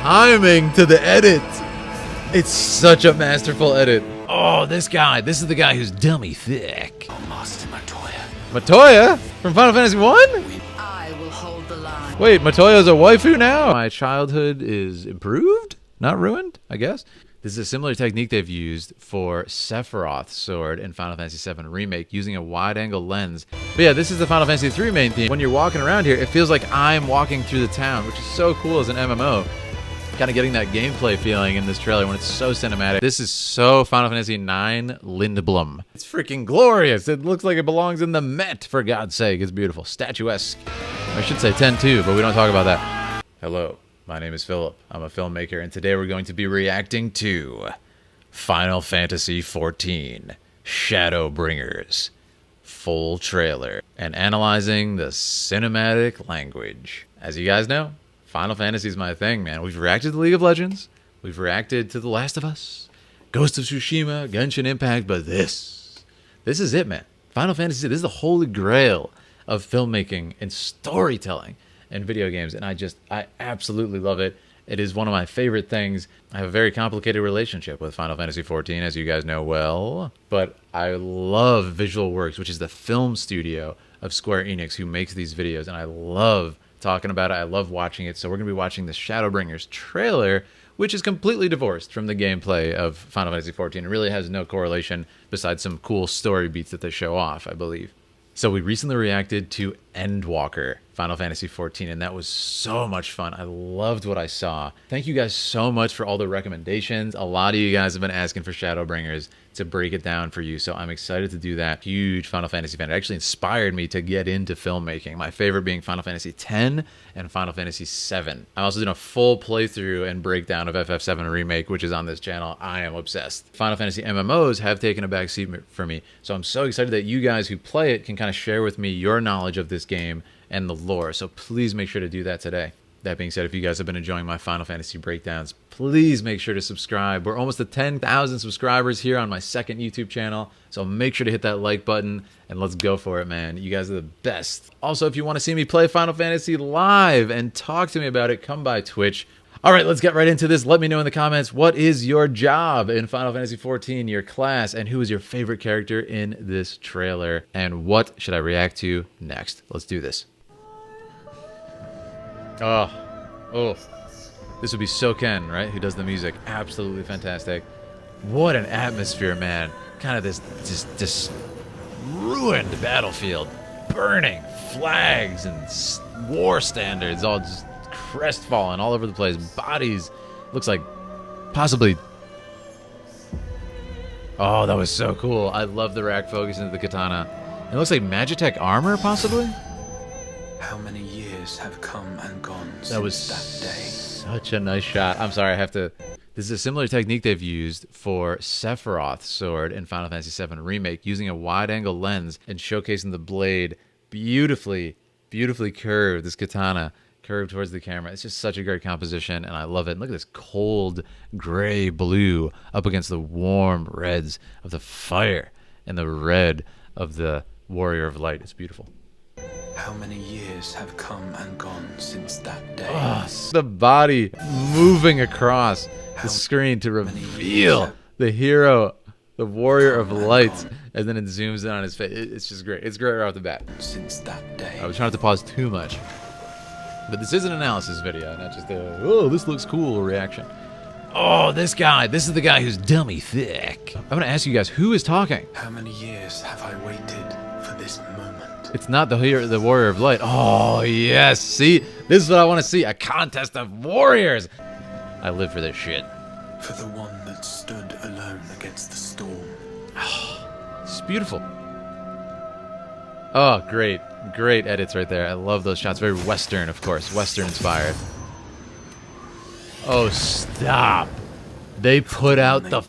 timing to the edit. It's such a masterful edit. Oh, this guy. This is the guy who's dummy thick. Oh, Master Matoya. Matoya? From Final Fantasy 1? I will hold the line. Wait, Matoya's a waifu now? My childhood is improved? Not ruined, I guess. This is a similar technique they've used for Sephiroth's sword in Final Fantasy VII Remake, using a wide-angle lens. But yeah, this is the Final Fantasy III main theme. When you're walking around here, it feels like I'm walking through the town, which is so cool as an MMO. Kind of getting that gameplay feeling in this trailer when it's so cinematic. This is so Final Fantasy IX Lindblom. It's freaking glorious. It looks like it belongs in the Met, for God's sake. It's beautiful. Statuesque. I should say 10 too, but we don't talk about that. Hello. My name is Philip. I'm a filmmaker, and today we're going to be reacting to Final Fantasy XIV SHADOWBRINGERS full trailer and analyzing the cinematic language. As you guys know, Final Fantasy is my thing, man. We've reacted to League of Legends, we've reacted to The Last of Us, Ghost of Tsushima, Genshin Impact, but this is it, man. Final Fantasy, this is the holy grail of filmmaking and storytelling and video games, and I absolutely love it. It is one of my favorite things. I have a very complicated relationship with Final Fantasy XIV, as you guys know well, but I love Visual Works, which is the film studio of Square Enix who makes these videos, and I love talking about it. I love watching it. So we're going to be watching the Shadowbringers trailer, which is completely divorced from the gameplay of Final Fantasy XIV. It really has no correlation besides some cool story beats that they show off, I believe. So we recently reacted to ENDWALKER, Final Fantasy XIV, and that was so much fun. I loved what I saw. Thank you guys so much for all the recommendations. A lot of you guys have been asking for Shadowbringers to break it down for you, so I'm excited to do that. Huge Final Fantasy fan. It actually inspired me to get into filmmaking, my favorite being Final Fantasy X and Final Fantasy VII. I'm also doing a full playthrough and breakdown of FF7 Remake, which is on this channel. I am obsessed. Final Fantasy MMOs have taken a back seat for me, so I'm so excited that you guys who play it can kind of share with me your knowledge of this game and the lore, so please make sure to do that today. That being said, if you guys have been enjoying my Final Fantasy breakdowns, please make sure to subscribe. We're almost at 10,000 subscribers here on my second YouTube channel, so make sure to hit that like button, and let's go for it, man. You guys are the best. Also, if you want to see me play Final Fantasy live and talk to me about it, come by Twitch. All right, let's get right into this. Let me know in the comments, what is your job in Final Fantasy XIV, your class, and who is your favorite character in this trailer, and what should I react to next? Let's do this. Oh, this would be Soken, right? Who does the music? Absolutely fantastic. What an atmosphere, man. Kind of this ruined battlefield, burning flags and war standards, all just crestfallen all over the place. Bodies, looks like possibly. Oh, that was so cool. I love the rack focus into the katana. It looks like Magitech armor, possibly. How many years have come and gone since that was that day? Such a nice shot. I'm sorry, I have to. This is a similar technique they've used for Sephiroth's sword in Final Fantasy VII Remake, using a wide-angle lens and showcasing the blade beautifully curved. This katana curved towards the camera. It's just such a great composition, and I love it. And look at this cold gray blue up against the warm reds of the fire and the red of the Warrior of Light. It's beautiful. How many years have come and gone since that day? Oh, the body moving across the screen to reveal the hero, the Warrior of Light, and then it zooms in on his face. It's just great. It's great right off the bat. Since that day. I was trying not to pause too much, but this is an analysis video, not just a, oh, this looks cool reaction. Oh, this guy. This is the guy who's dummy thick. I'm going to ask you guys, who is talking? How many years have I waited for this moment? It's not the hero, the Warrior of Light. Oh, yes. See, this is what I want to see. A contest of warriors. I live for this shit. For the one that stood alone against the storm. It's beautiful. Oh, great. Great edits right there. I love those shots. Very Western, of course. Western inspired. Oh, stop. They put out the...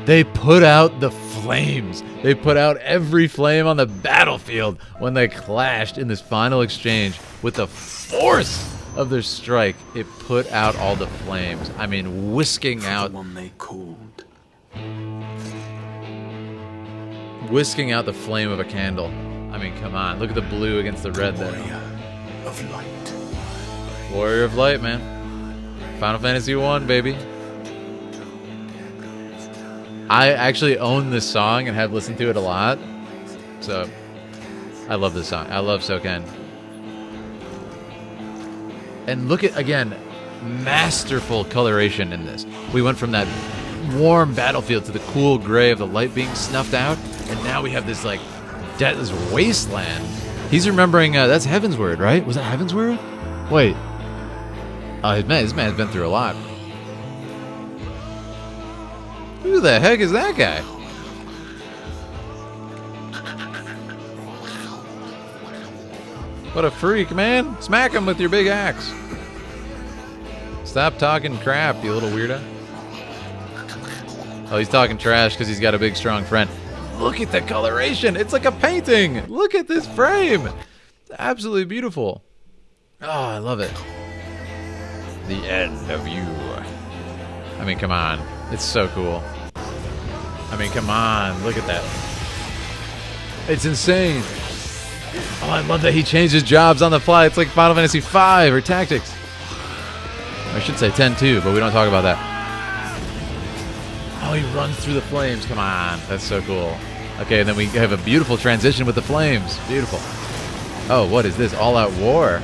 They put out the flames. They put out every flame on the battlefield when they clashed in this final exchange. With the force of their strike, it put out all the flames. I mean, whisking out... The one they called. Whisking out the flame of a candle. I mean, come on. Look at the blue against the red there. Warrior of Light. Warrior of Light, man. Final Fantasy 1, baby. I actually own this song and have listened to it a lot. So, I love this song. I love Soken. And look at, again, masterful coloration in this. We went from that warm battlefield to the cool gray of the light being snuffed out, and now we have this, like, this wasteland. He's remembering, that's Heavensward, right? Was that Heavensward? Wait. Oh, this man's been through a lot. Who the heck is that guy? What a freak, man. Smack him with your big axe. Stop talking crap, you little weirdo. Oh, he's talking trash because he's got a big, strong friend. Look at the coloration. It's like a painting. Look at this frame. Absolutely beautiful. Oh, I love it. The end of you. I mean, come on. It's so cool. I mean, come on. Look at that. It's insane. Oh, I love that he changes jobs on the fly. It's like Final Fantasy V or Tactics. I should say 10 too, but we don't talk about that. Oh, he runs through the flames. Come on. That's so cool. Okay, and then we have a beautiful transition with the flames. Beautiful. Oh, what is this? All-out war.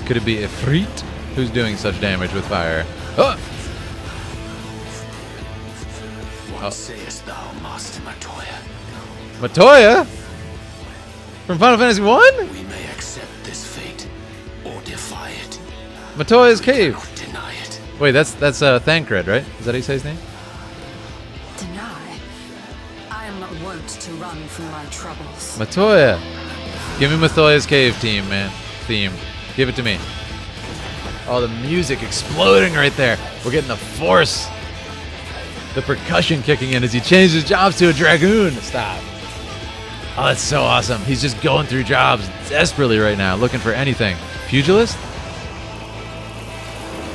Could it be Ifrit? Who's doing such damage with fire? Oh! What sayest thou, Master Matoya? Matoya? From Final Fantasy 1? We may accept this fate or defy it. Matoya's cave. Cannot deny it. Wait, that's Thancred, right? Is that how you say his name? Deny. I am not wont to run from my troubles. Matoya. Give me Matoya's cave theme. Give it to me. Oh, the music exploding right there. We're getting the force. The percussion kicking in as he changes jobs to a dragoon. Stop. Oh, that's so awesome. He's just going through jobs desperately right now, looking for anything. Pugilist?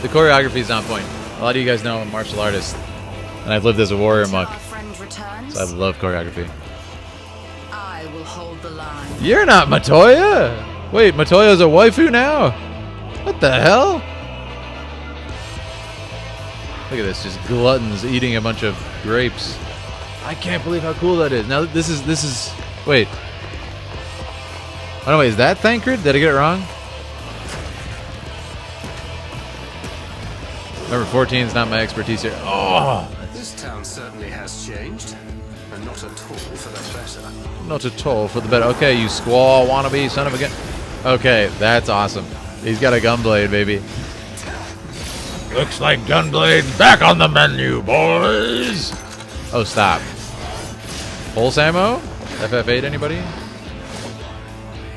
The choreography is on point. A lot of you guys know I'm a martial artist, and I've lived as a warrior monk, Our friend returns. so I love choreography. I will hold the line. You're not Matoya! Wait, Matoya's a waifu now? What the hell? Look at this, just gluttons eating a bunch of grapes. I can't believe how cool that is. Now this is wait. Oh no, wait, is that Thancred? Did I get it wrong? Number 14 is not my expertise here. Oh! This town certainly has changed, and not at all for the better. Not at all for the better. Okay, you squaw wannabe son of a gun. Okay, that's awesome. He's got a gunblade, baby. Looks like gunblade back on the menu, boys. Oh, stop. Pulse ammo? FF8, anybody?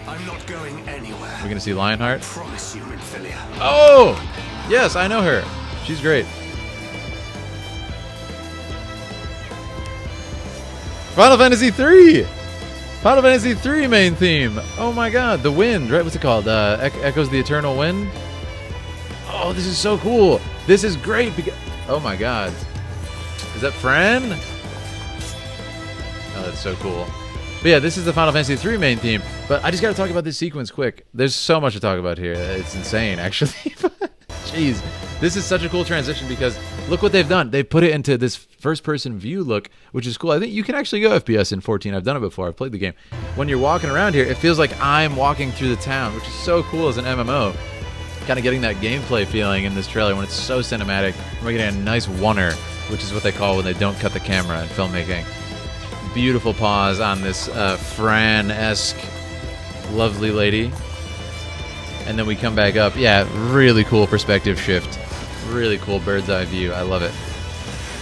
I'm not going anywhere. We're gonna see Lionheart. Promise you, Minfilia. Oh! Yes, I know her. She's great. Final Fantasy 3! Final Fantasy 3 main theme. Oh my god, the wind, right? What's it called? Echoes the Eternal Wind? Oh, this is so cool. This is great because... Oh my god. Is that Fran? Oh, that's so cool. But yeah, this is the Final Fantasy 3 main theme. But I just gotta talk about this sequence quick. There's so much to talk about here. It's insane, actually. Jeez. This is such a cool transition because look what they've done. They've put it into this first-person view look, which is cool. I think you can actually go FPS in 14. I've done it before. I've played the game. When you're walking around here, it feels like I'm walking through the town, which is so cool as an MMO. Kind of getting that gameplay feeling in this trailer when it's so cinematic. We're getting a nice oneer, which is what they call when they don't cut the camera in filmmaking. Beautiful pause on this Fran-esque lovely lady. And then we come back up. Yeah, really cool perspective shift. Really cool bird's eye view. I love it.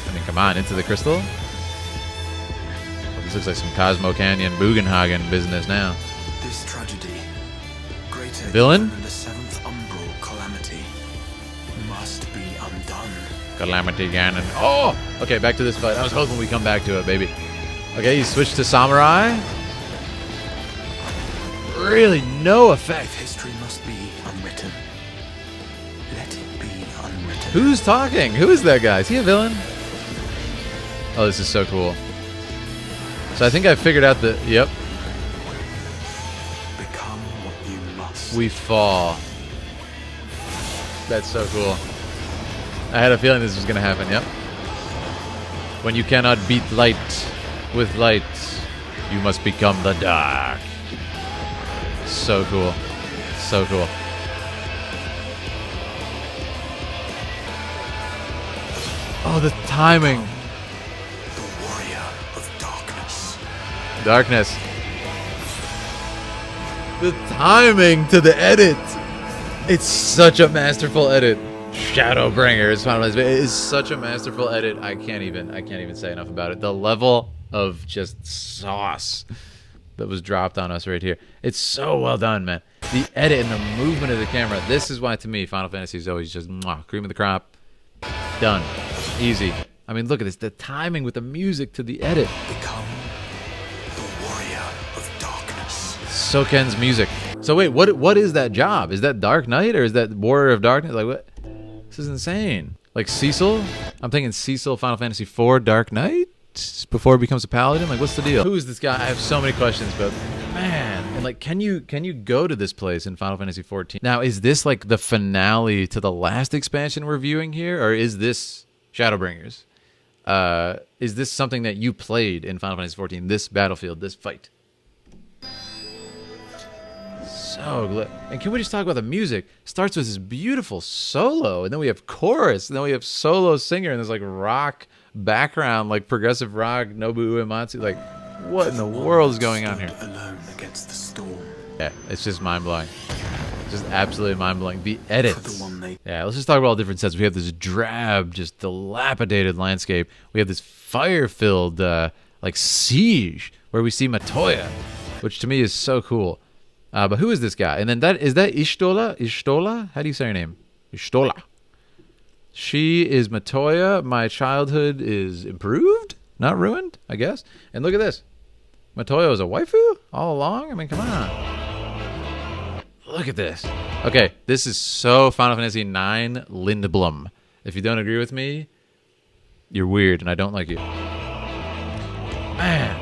I mean, come on, into the crystal. This looks like some Cosmo Canyon Bugenhagen business now. This tragedy, greater Villain? even than the seventh umbral calamity, must be undone. Calamity Ganon. Oh! Okay, back to this fight. I was hoping we'd come back to it, baby. Okay, you switched to Samurai. Really, no effect. History must be unwritten. Let it be unwritten. Who's talking? Who is that guy? Is he a villain? Oh, this is so cool. So I think I figured out the... Yep. Become what you must. We fall. That's so cool. I had a feeling this was gonna happen. Yep. When you cannot beat light with light, you must become the dark. So cool. So cool. Oh, the timing. The warrior of darkness. Darkness. The timing to the edit. It's such a masterful edit. SHADOWBRINGERS Final Fantasy. It is such a masterful edit. I can't even say enough about it. The level of just sauce that was dropped on us right here. It's so well done, man. The edit and the movement of the camera. This is why, to me, Final Fantasy is always just cream of the crop. Done. Easy. I mean, look at this. The timing with the music to the edit. Become the warrior of darkness. Soken's music. So wait, what is that job? Is that Dark Knight or is that Warrior of Darkness? Like what? This is insane. Like Cecil? I'm thinking Cecil Final Fantasy IV Dark Knight before it becomes a paladin. Like what's the deal? Who is this guy? I have so many questions, but man, and like can you go to this place in Final Fantasy XIV? Now, is this like the finale to the last expansion we're viewing here, or is this Shadowbringers? Is this something that you played in Final Fantasy XIV? This battlefield, this fight. So, and can we just talk about the music? Starts with this beautiful solo, and then we have chorus, and then we have solo singer, and there's like rock background, like progressive rock, Nobuo Uematsu. Like, what in the world is going on here? Alone against the storm. Yeah, it's just mind-blowing. Just absolutely mind-blowing. The edits. The one they Yeah, let's just talk about all different sets. We have this drab, just dilapidated landscape. We have this fire-filled, like, siege, where we see Matoya, which to me is so cool. But who is this guy? And then is that Ishtola? Ishtola? How do you say her name? Ishtola. She is Matoya. My childhood is improved, not ruined, I guess. And look at this. Matoya was a waifu all along? I mean, come on. Look at this. Okay, this is so Final Fantasy IX Lindblom. If you don't agree with me, you're weird and I don't like you. Man.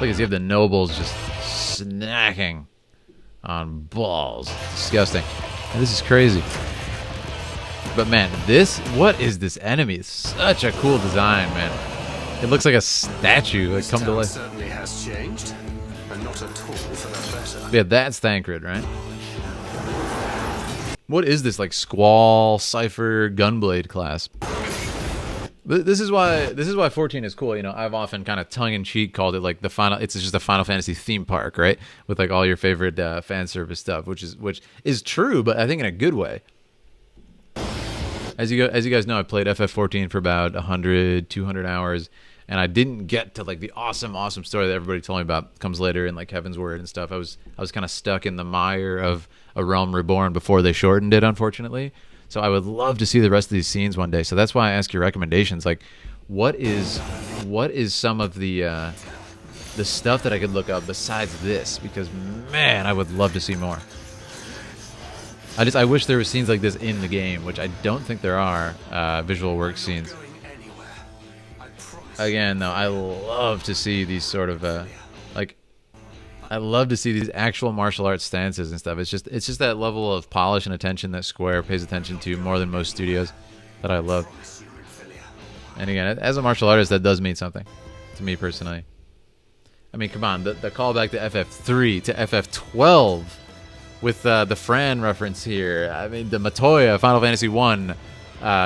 Look, you have the nobles just snacking on balls. Disgusting. And this is crazy. But man, what is this enemy? It's such a cool design, man. It looks like a statue that come to life. Certainly has changed, and not at all for the better. Yeah, that's Thancred, right? What is this, like Squall, Cypher, Gunblade class? This is why 14 is cool. You know, I've often kind of tongue-in-cheek called it like it's just a Final Fantasy theme park, right? With like all your favorite fan service stuff, which is true, but I think in a good way. As you guys know, I played FF14 for about 100, 200 hours, and I didn't get to like the awesome story that everybody told me about. Comes later in like Heaven's Word and stuff. I was kind of stuck in the mire of A Realm Reborn before they shortened it, unfortunately. So I would love to see the rest of these scenes one day. So that's why I ask your recommendations. Like, what is some of the stuff that I could look up besides this? Because man, I would love to see more. I wish there were scenes like this in the game, which I don't think there are. Visual work scenes. Again, though, I love to see these sort of I love to see these actual martial arts stances and stuff. It's just that level of polish and attention that Square pays attention to more than most studios that I love. And again, as a martial artist, that does mean something to me personally. I mean, come on, the callback to FF3 to FF12 with the Fran reference here. I mean, the Matoya, Final Fantasy 1,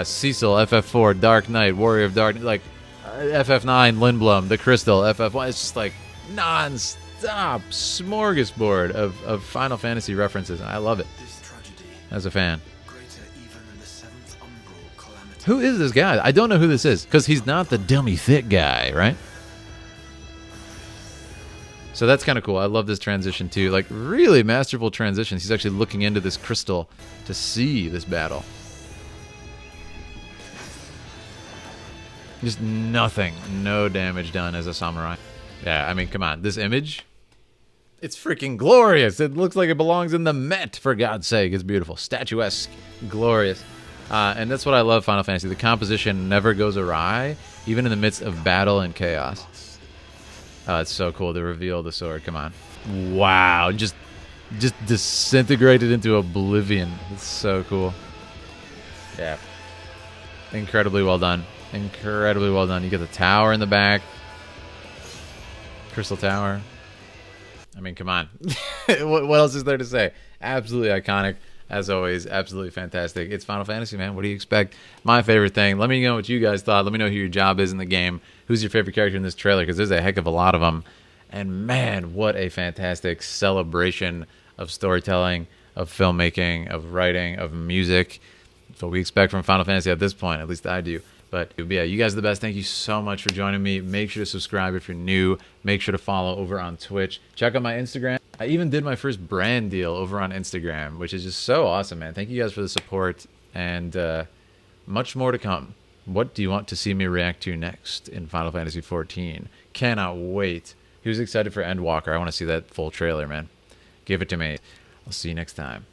Cecil, FF4, Dark Knight, Warrior of Darkness, like FF9, Lindblom, the Crystal, FF1. It's just like non-stop smorgasbord of Final Fantasy references, and I love it as a fan. Who is this guy? I don't know who this is, because he's not the dummy thick guy, right? So that's kind of cool. I love this transition too. Like, really masterful transitions. He's actually looking into this crystal to see this battle. Just nothing. No damage done as a samurai. Yeah, I mean, come on. This image, it's freaking glorious. It looks like it belongs in the Met, for God's sake. It's beautiful. Statuesque. Glorious. And that's what I love Final Fantasy. The composition never goes awry, even in the midst of battle and chaos. Oh, it's so cool to reveal the sword. Come on. Wow. Just disintegrated into oblivion. It's so cool. Yeah. Incredibly well done. Incredibly well done. You get the tower in the back. Crystal Tower. I mean, come on. What else is there to say? Absolutely iconic. As always, absolutely fantastic. It's Final Fantasy, man. What do you expect? My favorite thing. Let me know what you guys thought. Let me know who your job is in the game. Who's your favorite character in this trailer? Because there's a heck of a lot of them. And man, what a fantastic celebration of storytelling, of filmmaking, of writing, of music. That's what we expect from Final Fantasy at this point. At least I do. But yeah, you guys are the best. Thank you so much for joining me. Make sure to subscribe if you're new. Make sure to follow over on Twitch. Check out my Instagram. I even did my first brand deal over on Instagram, which is just so awesome, man. Thank you guys for the support, and much more to come. What do you want to see me react to next in Final Fantasy XIV? Cannot wait. Who's excited for Endwalker? I want to see that full trailer, man. Give it to me. I'll see you next time.